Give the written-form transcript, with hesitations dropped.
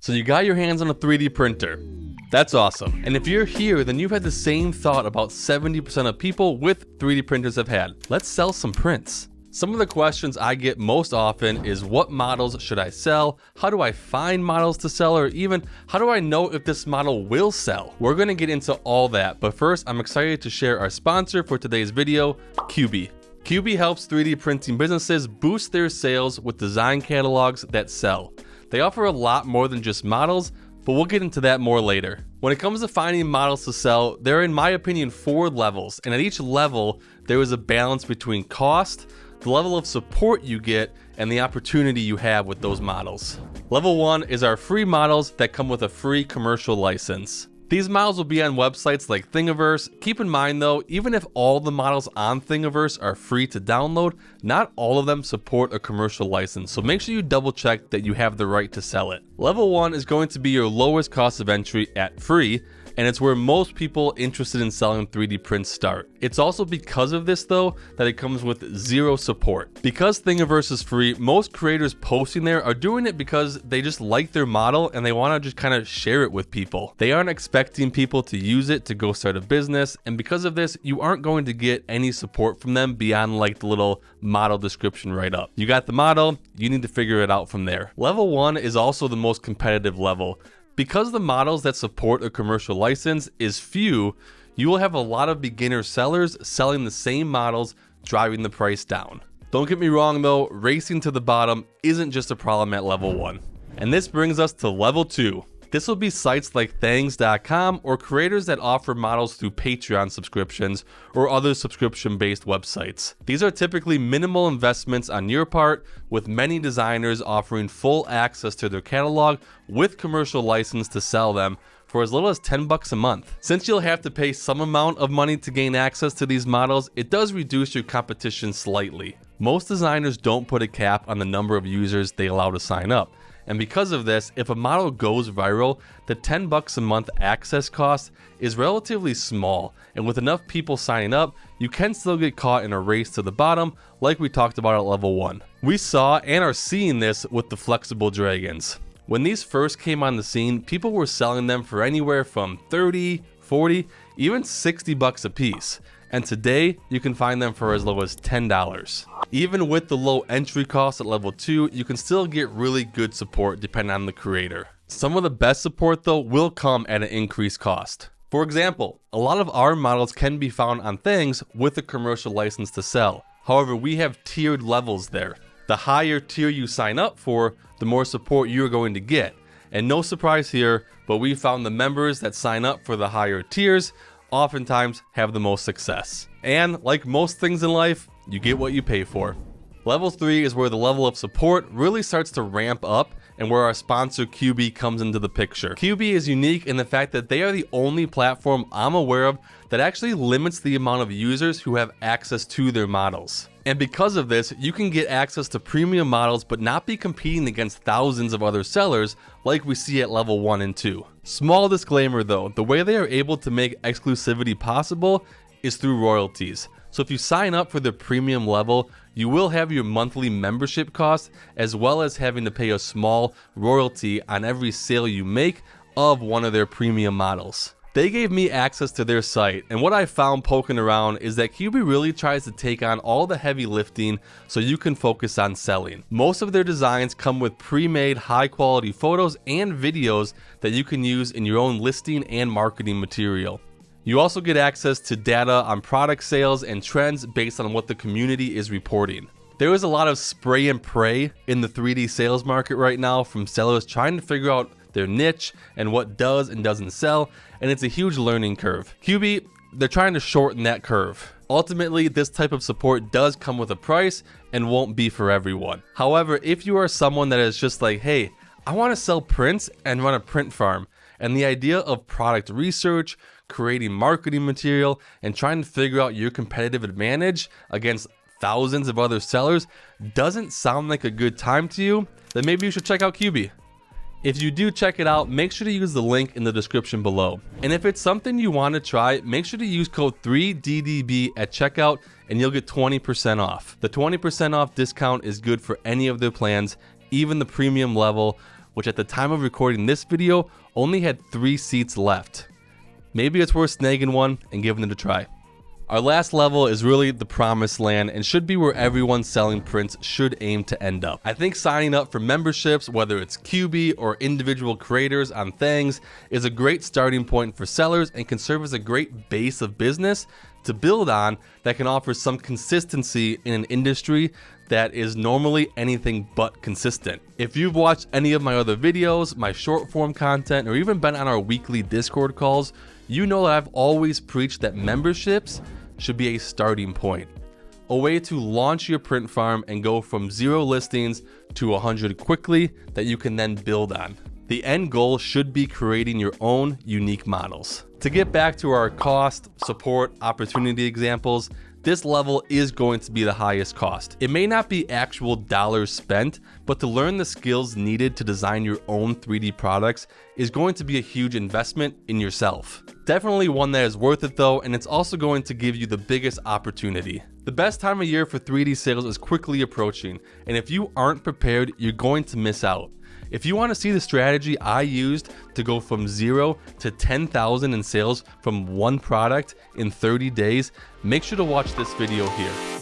So you got your hands on a 3D printer. That's awesome. And if you're here, then you've had the same thought about 70% of people with 3D printers have had. Let's sell some prints. Some of the questions I get most often is, what models should I sell? How do I find models to sell? Or even, how do I know if this model will sell? We're gonna get into all that, but first I'm excited to share our sponsor for today's video, Cubee. Cubee helps 3D printing businesses boost their sales with design catalogs that sell. They offer a lot more than just models, but we'll get into that more later. When it comes to finding models to sell, there are, in my opinion, 4 levels, and at each level, there is a balance between cost, the level of support you get, and the opportunity you have with those models. Level 1 is our free models that come with a free commercial license. These models will be on websites like Thingiverse. Keep in mind though, even if all the models on Thingiverse are free to download, not all of them support a commercial license, so make sure you double check that you have the right to sell it. Level 1 is going to be your lowest cost of entry at free, and it's where most people interested in selling 3D prints start. It's also because of this though that it comes with 0 support. Because Thingiverse is free, most creators posting there are doing it because they just like their model and they want to just kind of share it with people. They aren't expecting people to use it to go start a business, and because of this, you aren't going to get any support from them beyond like the little model description right up. You got the model, you need to figure it out from there. Level 1 is also the most competitive level. Because the models that support a commercial license is few, you will have a lot of beginner sellers selling the same models, driving the price down. Don't get me wrong though, racing to the bottom isn't just a problem at level 1. And this brings us to level 2. This will be sites like thangs.com or creators that offer models through Patreon subscriptions or other subscription-based websites. These are typically minimal investments on your part, with many designers offering full access to their catalog with commercial license to sell them for as little as $10 a month. Since you'll have to pay some amount of money to gain access to these models, it does reduce your competition slightly. Most designers don't put a cap on the number of users they allow to sign up. And because of this, if a model goes viral, the $10 a month access cost is relatively small, and with enough people signing up, you can still get caught in a race to the bottom like we talked about at level 1. We saw and are seeing this with the flexible dragons. When these first came on the scene, people were selling them for anywhere from $30, $40, even $60 a piece. And today, you can find them for as low as $10. Even with the low entry cost at level 2, you can still get really good support depending on the creator. Some of the best support though will come at an increased cost. For example, a lot of our models can be found on Things with a commercial license to sell. However, we have tiered levels there. The higher tier you sign up for, the more support you're going to get. And no surprise here, but we found the members that sign up for the higher tiers oftentimes have the most success. And like most things in life, you get what you pay for. Level 3 is where the level of support really starts to ramp up and where our sponsor Cubee comes into the picture. Cubee is unique in the fact that they are the only platform I'm aware of that actually limits the amount of users who have access to their models. And because of this, you can get access to premium models but not be competing against thousands of other sellers like we see at level 1 and 2. Small disclaimer though, the way they are able to make exclusivity possible is through royalties. So if you sign up for the premium level, you will have your monthly membership cost as well as having to pay a small royalty on every sale you make of one of their premium models. They gave me access to their site, and what I found poking around is that Cubee really tries to take on all the heavy lifting so you can focus on selling. Most of their designs come with pre-made high quality photos and videos that you can use in your own listing and marketing material. You also get access to data on product sales and trends based on what the community is reporting. There is a lot of spray and pray in the 3D sales market right now from sellers trying to figure out their niche and what does and doesn't sell, and it's a huge learning curve. Cubee, they're trying to shorten that curve. Ultimately, this type of support does come with a price and won't be for everyone. However, if you are someone that is just like, hey, I want to sell prints and run a print farm, and the idea of product research, creating marketing material, and trying to figure out your competitive advantage against thousands of other sellers doesn't sound like a good time to you, then maybe you should check out Cubee. If you do check it out, make sure to use the link in the description below. And if it's something you want to try, make sure to use code 3DDB at checkout and you'll get 20% off. The 20% off discount is good for any of their plans, even the premium level, which at the time of recording this video only had 3 seats left. Maybe it's worth snagging one and giving it a try. Our last level is really the promised land and should be where everyone selling prints should aim to end up. I think signing up for memberships, whether it's Cubee or individual creators on things, is a great starting point for sellers and can serve as a great base of business to build on that can offer some consistency in an industry that is normally anything but consistent. If you've watched any of my other videos, my short form content, or even been on our weekly Discord calls, you know that I've always preached that memberships should be a starting point, a way to launch your print farm and go from 0 listings to 100 quickly that you can then build on. The end goal should be creating your own unique models. To get back to our cost, support, opportunity examples, this level is going to be the highest cost. It may not be actual dollars spent, but to learn the skills needed to design your own 3D products is going to be a huge investment in yourself. Definitely one that is worth it though, and it's also going to give you the biggest opportunity. The best time of year for 3D sales is quickly approaching, and if you aren't prepared, you're going to miss out. If you want to see the strategy I used to go from 0 to 10,000 in sales from one product in 30 days, make sure to watch this video here.